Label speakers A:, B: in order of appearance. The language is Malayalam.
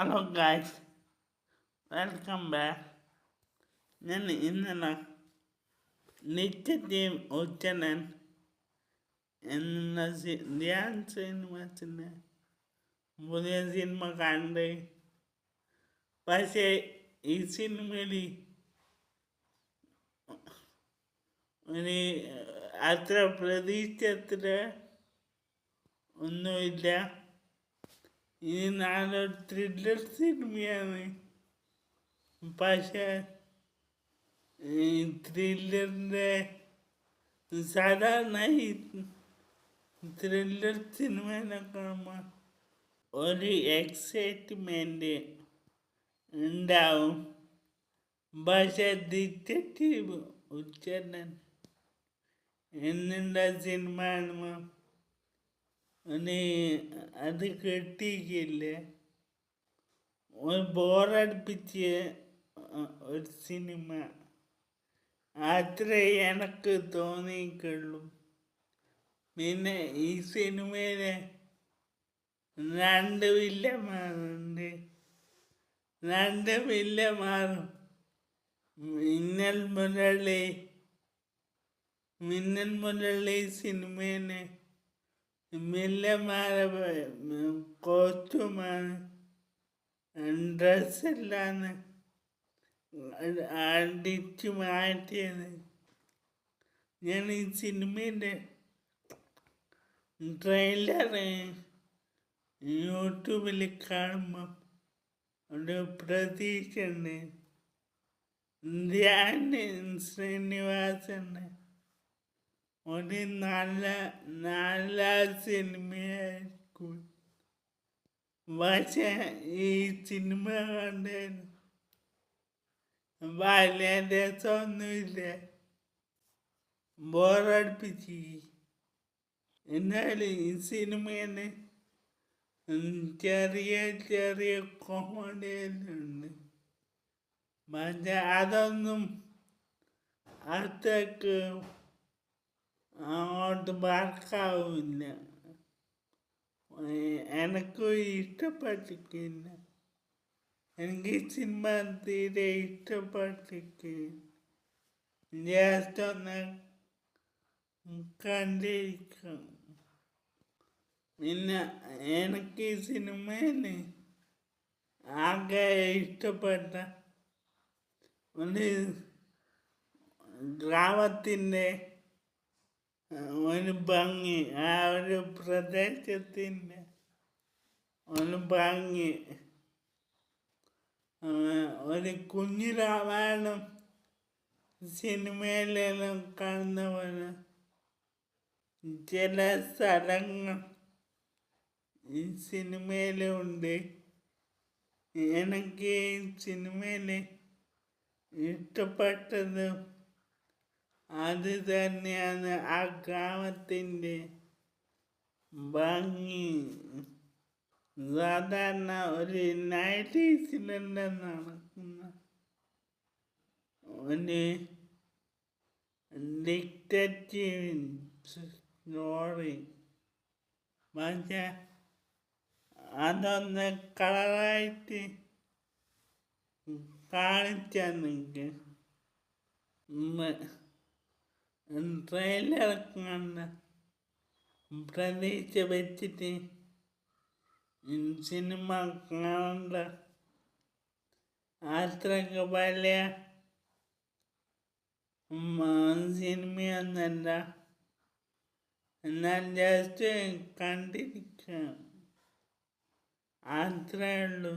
A: Hello guys, welcome back. ഞാൻ ഇന്നലെ നിത്യത്തെയും ഉച്ചനൻ എന്ന ധ്യാൻ സിനിമസിൻ്റെ പുതിയ സിനിമ കണ്ട്. പക്ഷേ ഈ സിനിമയിൽ ഒരു അത്ര പ്രതീക്ഷ ഒന്നുമില്ല. ഇത് നല്ലൊരു ത്രില്ലർ സിനിമയാണ്. പക്ഷേ ഈ ത്രില്ലറിൻ്റെ സാധാരണ ഈ ത്രില്ലർ സിനിമേനെ കാണുമ്പോൾ ഒരു എക്സൈറ്റ്മെൻറ്റ് ഉണ്ടാവും. പക്ഷേ ഡിറ്റക്റ്റീവ് ഉച്ചനൻ എന്നുള്ള സിനിമ കാണുമ്പോൾ അത് കിട്ടിയില്ല. ഒരു ബോറടിപ്പിച്ച ഒരു സിനിമ അത്രേ എനിക്ക് തോന്നിയിട്ടുള്ളൂ. പിന്നെ ഈ സിനിമയിലെ 2 വില്ലന്മാരുണ്ട്. 2 വില്ലന്മാരും മിന്നൽ മുരളി സിനിമേനെ വില്ലന്മാരെ കോസ്റ്റ്യൂമാണ്, ഡ്രസ്സെല്ലാം അടിച്ചു മാറ്റിയത്. ഞാൻ ഈ സിനിമേൻ്റെ ട്രെയിലർ യൂട്യൂബിൽ കാണുമ്പോൾ ഒരു പ്രതീക്ഷ ഉണ്ട്. ധ്യാൻ ശ്രീനിവാസൻ്റെ ഒരു നല്ല സിനിമയായിരിക്കും. പക്ഷേ ഈ സിനിമ കണ്ടതിന് വലിയ രസമൊന്നുമില്ല, ബോറടിപ്പിച്ച്. എന്നാലും ഈ സിനിമേന് ചെറിയ ചെറിയ കോമഡികളുണ്ട്. പക്ഷേ അതൊന്നും അത്രക്ക് അങ്ങോട്ട് വർക്കാവില്ല. എനിക്കും ഇഷ്ടപ്പെട്ടിട്ടില്ല. എനിക്ക് സിനിമ തീരെ ഇഷ്ടപ്പെട്ടിട്ടില്ല. ജസ്റ്റ് ഒന്ന് കണ്ടിരിക്കണം. പിന്നെ എനിക്ക് ഈ സിനിമയിൽ ആകെ ഇഷ്ടപ്പെട്ട ഒരു ഗ്രാമത്തിൻ്റെ ഒരു ഭംഗി, ആ ഒരു പ്രദേശത്തിൻ്റെ ഒരു ഭംഗി, ഒരു കുഞ്ഞു രാമായണം സിനിമയിലെല്ലാം കാണുന്ന പോലെ ചില സ്ഥലങ്ങൾ ഈ സിനിമയിലുണ്ട്. എനിക്ക് ഈ സിനിമയിൽ ഇഷ്ടപ്പെട്ടത് അത് തന്നെയാണ്, ആ ഗ്രാമത്തിൻ്റെ ഭംഗി. സാധാരണ ഒരു 90s നടക്കുന്ന ഒരു ഡിറ്റക്റ്റീവ് സ്റ്റോറി. പക്ഷേ അതൊന്ന് കളറായിട്ട് കാണിച്ചെനിക്ക് ട്രെയിലർ കണ്ട പ്രതീക്ഷ വെച്ചിട്ട് സിനിമ കാണണ്ട. അത്രയ്ക്ക് വലിയ സിനിമയൊന്നല്ല. എന്നാൽ ജസ്റ്റ് കണ്ടിരിക്കാം, അത്രേ ഉള്ളൂ.